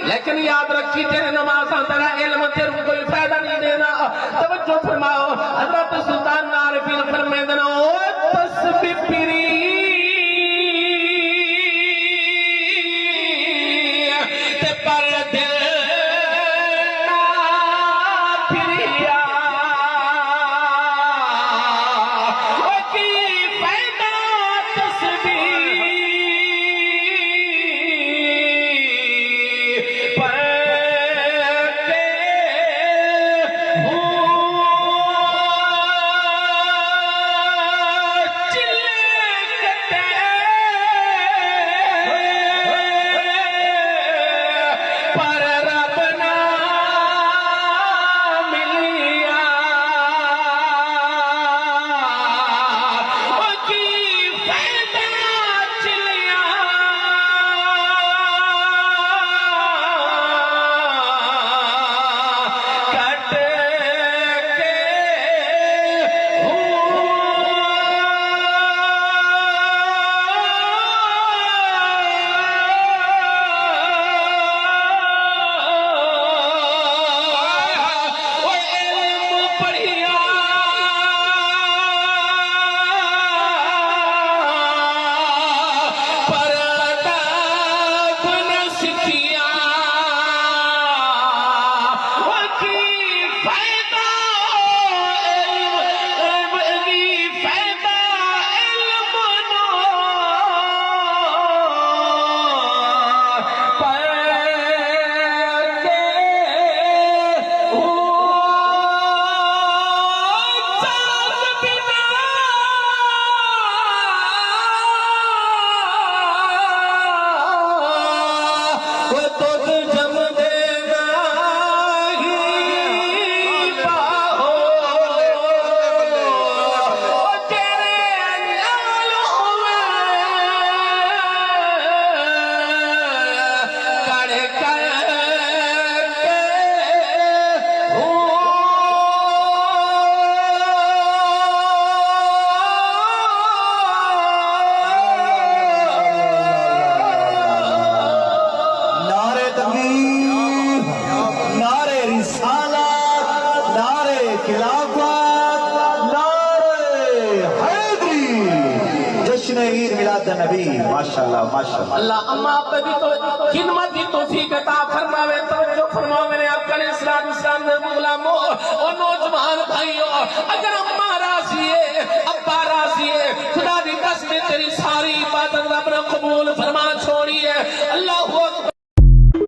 लेकिन याद रखिए तेरे नमाज तेरा इल्म तेरे को कोई फायदा नहीं देना। तवज्जो फरमाओ, हजरत सुल्तान आरिफीन फरमाते हैं ओ तस्बीह पीरी ते पर दिल नबी माशाअल्लाह माशाअल्लाह। अल्लाह अम्मा पे भी तो खिदमत की तौफीक अता फरमावे। तवज्जो फरमाओ मेरे आका ने इस्लाम दे गुलामो और नौजवान भाइयों, अगर अम्मा राजी है अब्बा राजी है, खुदा दी कसम तेरी सारी इबादत रब ने कबूल फरमा छोड़ी।